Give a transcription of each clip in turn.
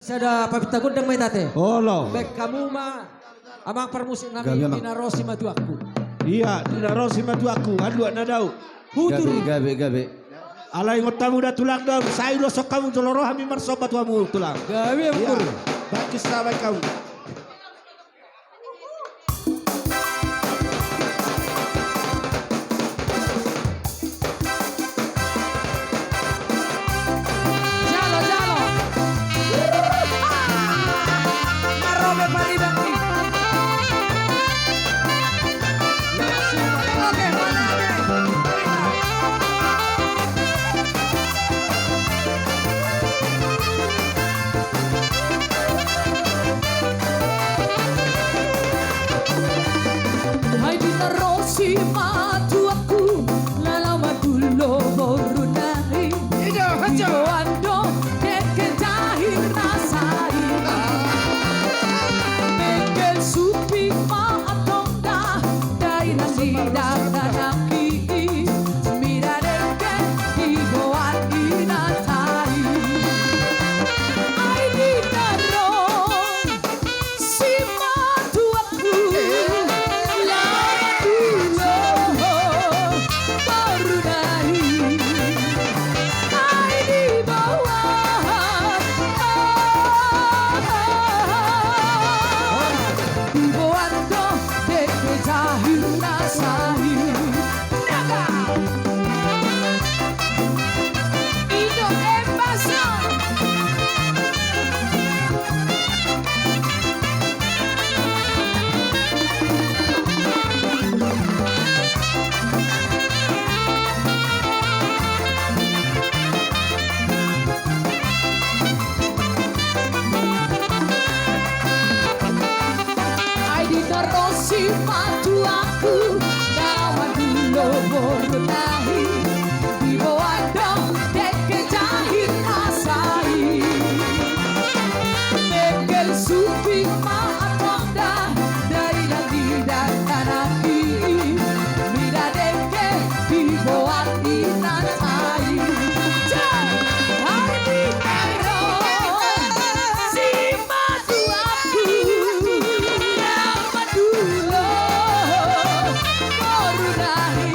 Sada papita gundang may tate. Olo. Baik kamu mah amang permusik nami pinarosi madu aku. Iya, dinarosi madu aku. Adu na daw. Hutur. Gabe. Alay ngotamu da tulang daw. Sayro sok kamu toloro hami marsobat wamu tulang. Gawe hutur. Bakis na kamu. Jalo. Marobe palibang. Oke, Hai dinarosi madu aku lalau madu loboru nahi Ido ando deke jahir nasai Mengel supi ma atonda dai nasi dakanaki Mira deke ido adina tai Hai dinarosi madu aku Si matu aku dawan dulu bernahi di bawah dong deke jahit asai Mengel supi ma atonda dari lagi dan tanaki Mira deke di bawah inatai Hari di Cairo si matu aku Dulu baru nahi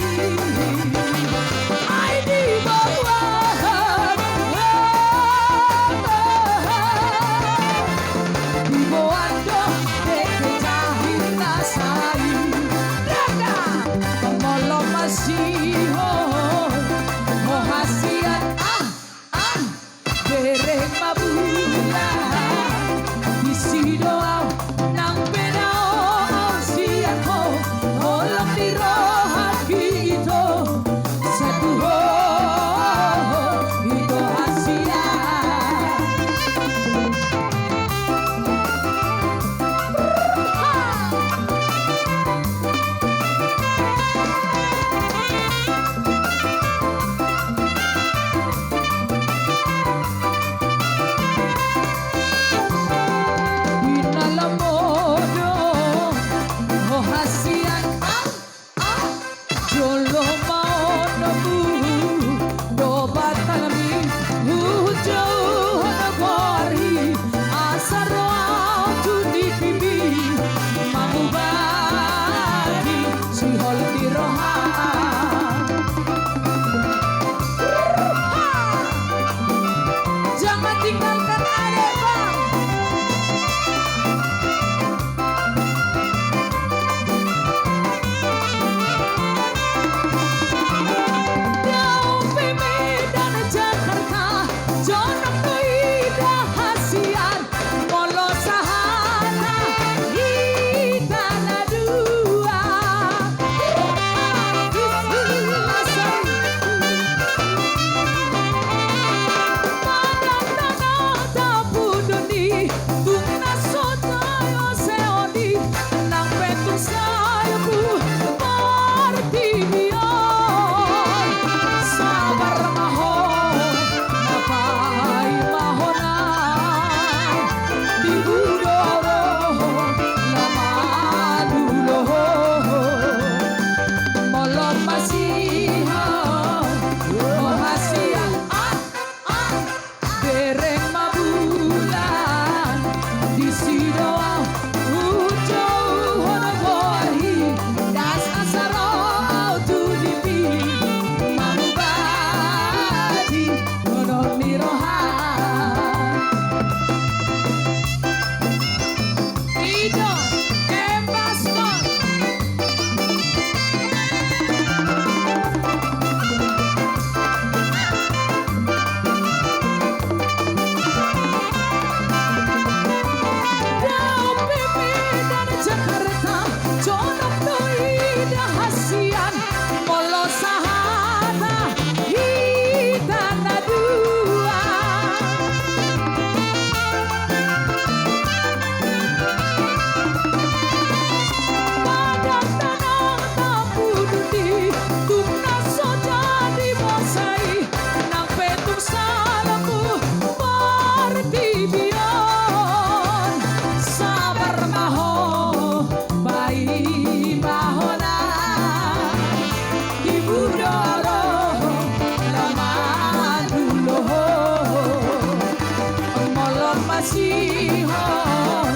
kasihon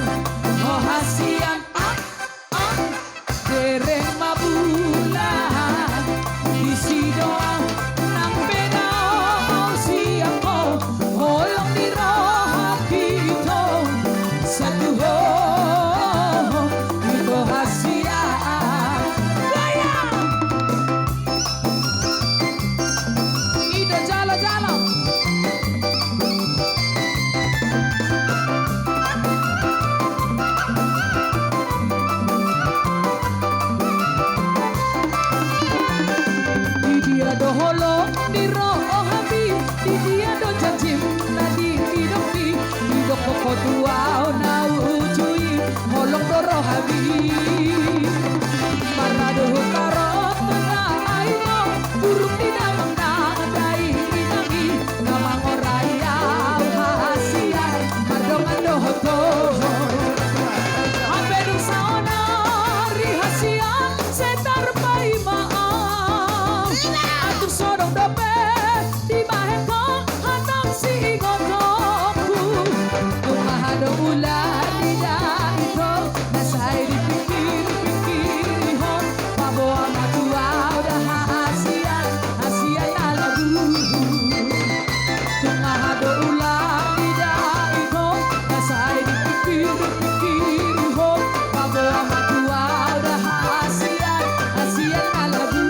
oh hasian dereng mabulan isi doang nang penaw siang ko holong di rohapito sa tuho ito hasian gaya ida jala-jala dia do holong di roh habi di dia do janjim nadi hidopi hido koko duau na ujui holong do roh habi marado tarot na ayo buruk di dalam nadai inami namang oraya hasia madongan do hoto Abenung saona rihasia setar pai maaf atur sorong dope di baheko hanam si ingotoku tumahado ulan di daito nasai dipikir-pikir hon paboa matua udah hasian hasian na lagu tumahado ulan di daito nasai dipikir-pikir hon paboa matua udah hasian hasian na lagu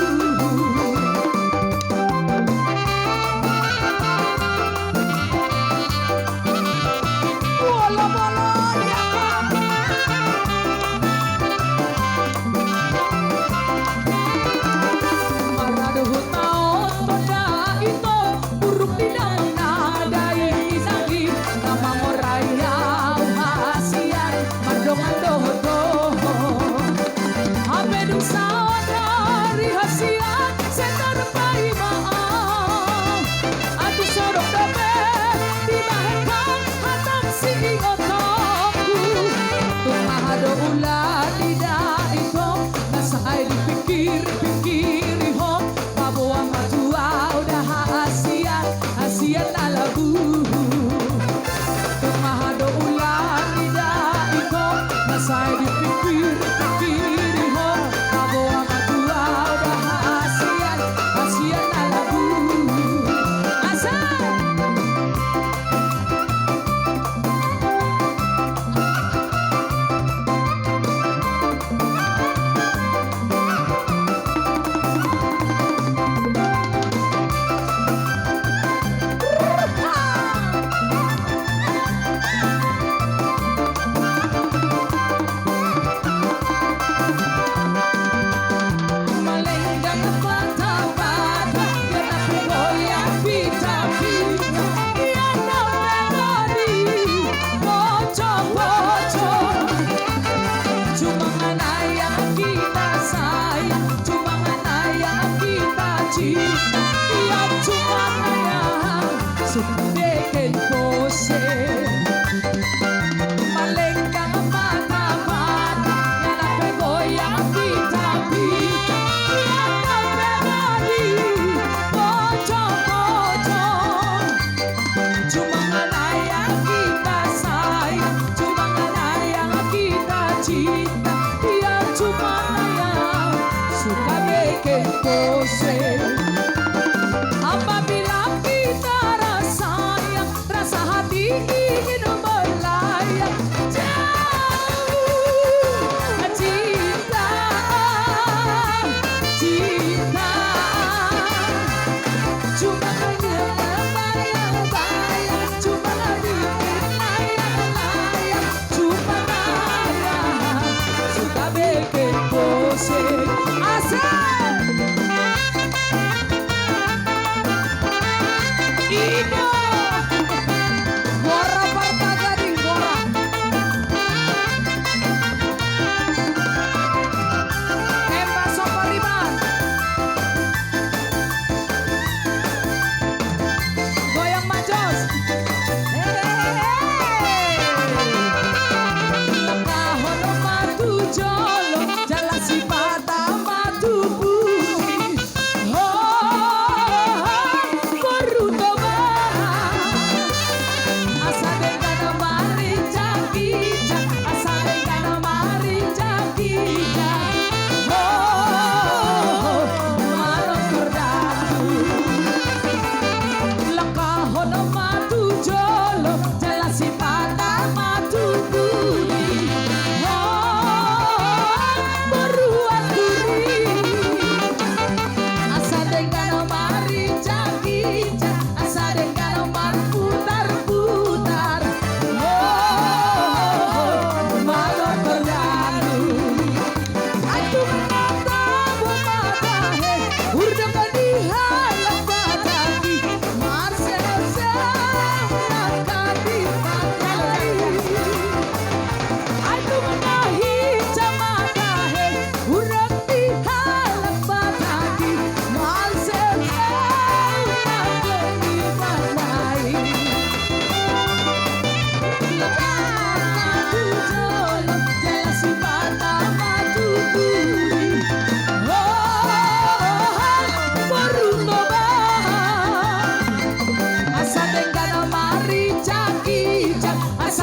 bola-bola ya marado hutaon pada ito buruk di dalam nadai isagi nama moraya hasian madongan dohoto Abedung saudari hasian setar pai maaf atu sorok dobe di baheka hatam si oto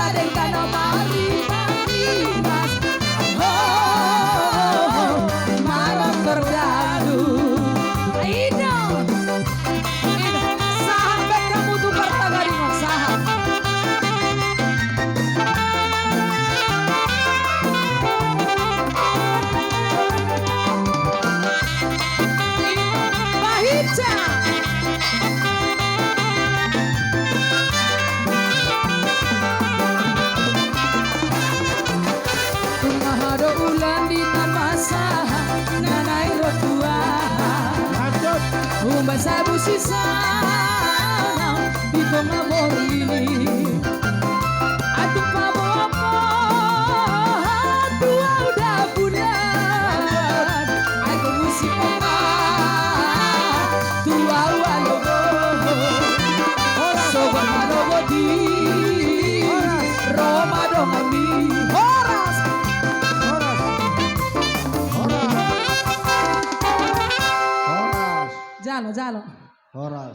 gadeng kana mari mas. Oh, malam berdadu. Ida, sahabat kamu tuh pertagaringan sahab. Bahija. Tumahado ulan di tamasa nanai rotua. Lanjut. Umba sabu sisa di pengabori. Aduh pabo apa dua udah bulan. Aku musik apa tua walogo. Sobat manogo di Roma dongami. Horas. Horas. Jalo. Horas.